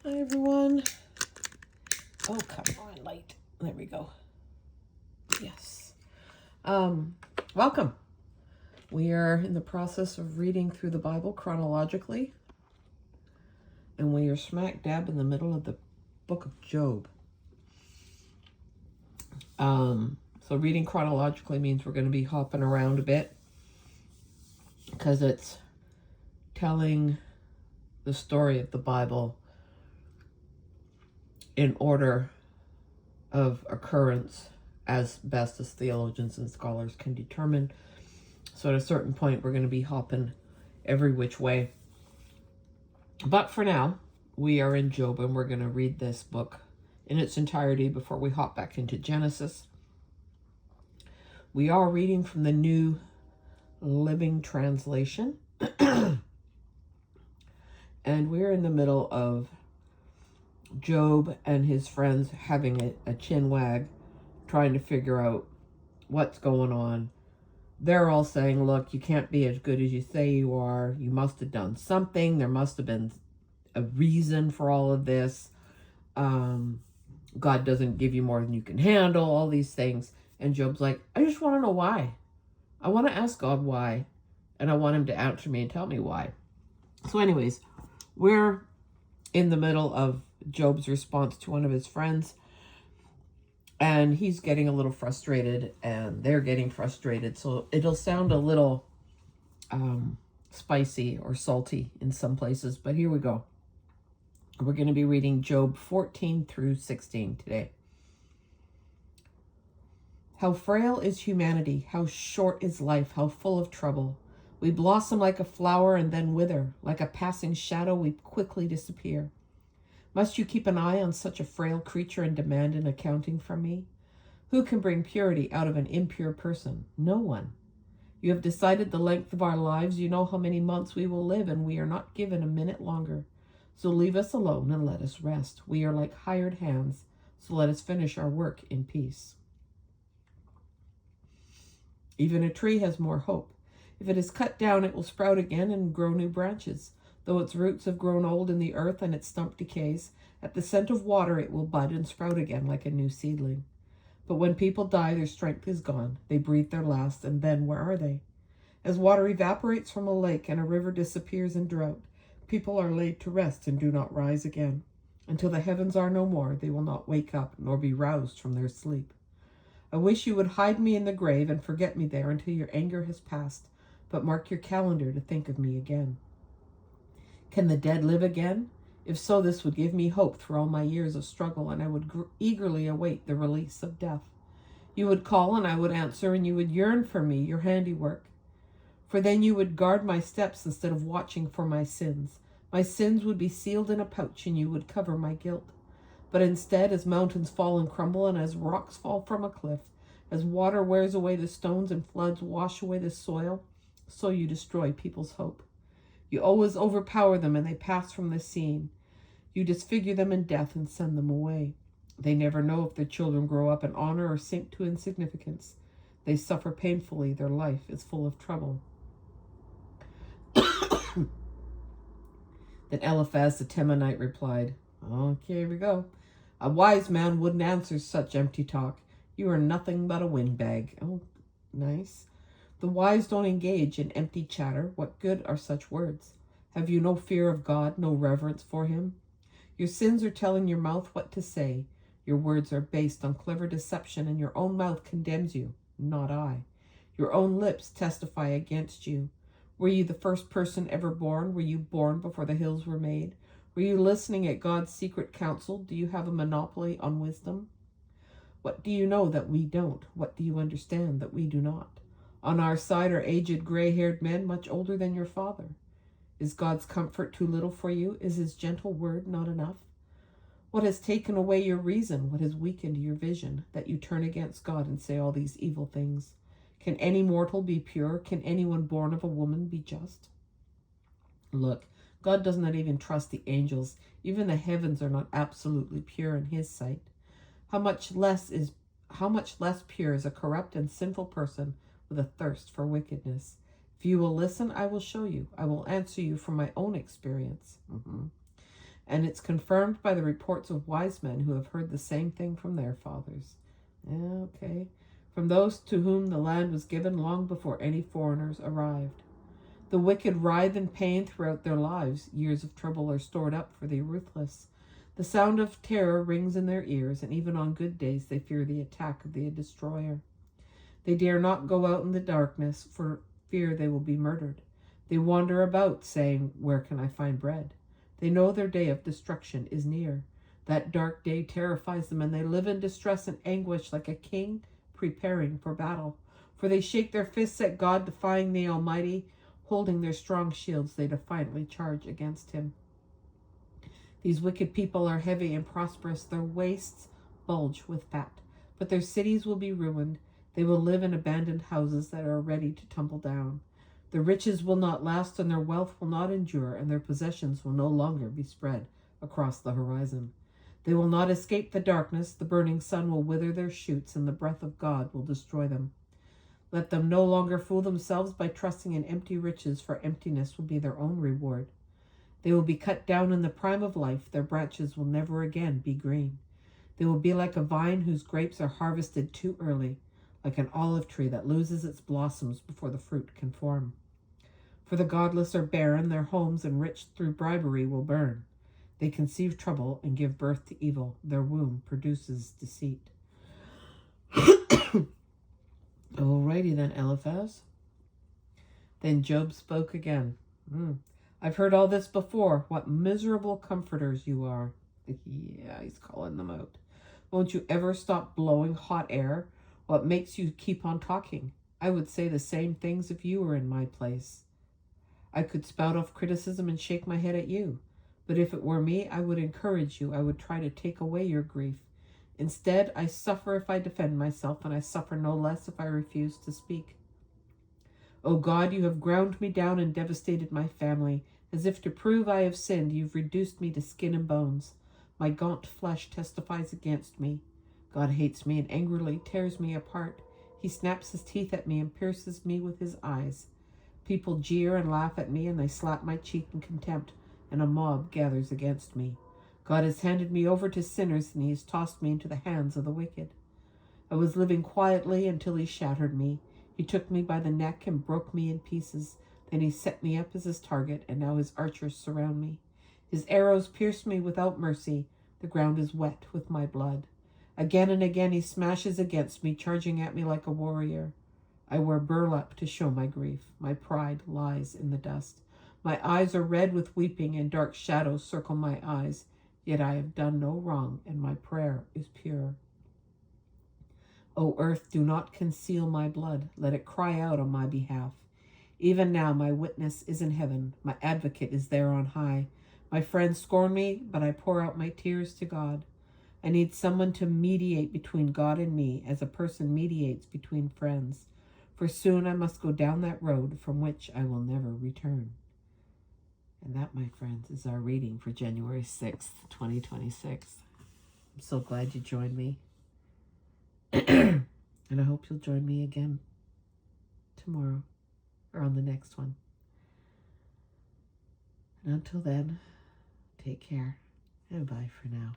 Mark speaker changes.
Speaker 1: Hi, everyone. Oh, come on, light. There we go. Yes. Welcome. We are in the process of reading through the Bible chronologically, and we are smack dab in the middle of the book of Job. So reading chronologically means we're going to be hopping around a bit because it's telling the story of the Bible in order of occurrence as best as theologians and scholars can determine. So at a certain point, we're going to be hopping every which way. But for now, we are in Job, and we're going to read this book in its entirety before we hop back into Genesis. We are reading from the New Living Translation. And we're in the middle of Job and his friends having a chin wag, trying to figure out what's going on. They're all saying, look, you can't be as good as you say you are. You must have done something. There must have been a reason for all of this. God doesn't give you more than you can handle, all these things. And Job's like, I just want to know why. I want to ask God why. And I want him to answer me and tell me why. So anyways, we're in the middle of Job's response to one of his friends. And he's getting a little frustrated, and they're getting frustrated. So it'll sound a little spicy or salty in some places. But here we go. We're going to be reading Job 14 through 16 today. How frail is humanity, how short is life, how full of trouble. We blossom like a flower and then wither. Like a passing shadow, we quickly disappear. Must you keep an eye on such a frail creature and demand an accounting from me? Who can bring purity out of an impure person? No one. You have decided the length of our lives. You know how many months we will live, and we are not given a minute longer. So leave us alone and let us rest. We are like hired hands, so let us finish our work in peace. Even a tree has more hope. If it is cut down, it will sprout again and grow new branches. Though its roots have grown old in the earth and its stump decays, at the scent of water it will bud and sprout again like a new seedling. But when people die, their strength is gone. They breathe their last, and then where are they? As water evaporates from a lake and a river disappears in drought, people are laid to rest and do not rise again. Until the heavens are no more, they will not wake up nor be roused from their sleep. I wish you would hide me in the grave and forget me there until your anger has passed, but mark your calendar to think of me again. Can the dead live again? If so, this would give me hope through all my years of struggle, and I would eagerly await the release of death. You would call, and I would answer, and you would yearn for me, your handiwork. For then you would guard my steps instead of watching for my sins. My sins would be sealed in a pouch, and you would cover my guilt. But instead, as mountains fall and crumble, and as rocks fall from a cliff, as water wears away the stones and floods wash away the soil, so you destroy people's hope. You always overpower them, and they pass from the scene. You disfigure them in death and send them away. They never know if their children grow up in honor or sink to insignificance. They suffer painfully. Their life is full of trouble. Then Eliphaz the Temanite replied, okay, here we go. A wise man wouldn't answer such empty talk. You are nothing but a windbag. Oh, nice. The wise don't engage in empty chatter. What good are such words? Have you no fear of God, no reverence for him? Your sins are telling your mouth what to say. Your words are based on clever deception, and your own mouth condemns you, not I. Your own lips testify against you. Were you the first person ever born? Were you born before the hills were made? Were you listening at God's secret counsel? Do you have a monopoly on wisdom? What do you know that we don't? What do you understand that we do not? On our side are aged, gray-haired men, much older than your father. Is God's comfort too little for you? Is his gentle word not enough? What has taken away your reason? What has weakened your vision, that you turn against God and say all these evil things? Can any mortal be pure? Can anyone born of a woman be just? Look, God does not even trust the angels. Even the heavens are not absolutely pure in his sight. How much less pure is a corrupt and sinful person with a thirst for wickedness? If you will listen, I will show you. I will answer you from my own experience. and it's confirmed by the reports of wise men who have heard the same thing from their fathers. Yeah, okay. From those to whom the land was given long before any foreigners arrived. The wicked writhe in pain throughout their lives. Years of trouble are stored up for the ruthless. The sound of terror rings in their ears, and even on good days they fear the attack of the destroyer. They dare not go out in the darkness for fear they will be murdered. They wander about, saying, "Where can I find bread?" They know their day of destruction is near. That dark day terrifies them, and they live in distress and anguish like a king preparing for battle. For they shake their fists at God, defying the Almighty. Holding their strong shields, they defiantly charge against him. These wicked people are heavy and prosperous. Their waists bulge with fat, but their cities will be ruined. They will live in abandoned houses that are ready to tumble down. Their riches will not last, and their wealth will not endure, and their possessions will no longer be spread across the horizon. They will not escape the darkness. The burning sun will wither their shoots, and the breath of God will destroy them. Let them no longer fool themselves by trusting in empty riches, for emptiness will be their own reward. They will be cut down in the prime of life. Their branches will never again be green. They will be like a vine whose grapes are harvested too early, like an olive tree that loses its blossoms before the fruit can form. For the godless are barren, their homes enriched through bribery will burn. They conceive trouble and give birth to evil. Their womb produces deceit. Alrighty then, Eliphaz. Then Job spoke again. I've heard all this before. What miserable comforters you are. Yeah, he's calling them out. Won't you ever stop blowing hot air? What makes you keep on talking? I would say the same things if you were in my place. I could spout off criticism and shake my head at you. But if it were me, I would encourage you. I would try to take away your grief. Instead, I suffer if I defend myself, and I suffer no less if I refuse to speak. O God, you have ground me down and devastated my family. As if to prove I have sinned, you've reduced me to skin and bones. My gaunt flesh testifies against me. God hates me and angrily tears me apart. He snaps his teeth at me and pierces me with his eyes. People jeer and laugh at me, and they slap my cheek in contempt, and a mob gathers against me. God has handed me over to sinners, and he has tossed me into the hands of the wicked. I was living quietly until he shattered me. He took me by the neck and broke me in pieces. Then he set me up as his target, and now his archers surround me. His arrows pierce me without mercy. The ground is wet with my blood. Again and again he smashes against me, charging at me like a warrior. I wear burlap to show my grief. My pride lies in the dust. My eyes are red with weeping, and dark shadows circle my eyes. Yet I have done no wrong, and my prayer is pure. O earth, do not conceal my blood. Let it cry out on my behalf. Even now my witness is in heaven. My advocate is there on high. My friends scorn me, but I pour out my tears to God. I need someone to mediate between God and me, as a person mediates between friends. For soon I must go down that road from which I will never return. And that, my friends, is our reading for January 6th, 2026. I'm so glad you joined me. And I hope you'll join me again tomorrow or on the next one. And until then, take care and bye for now.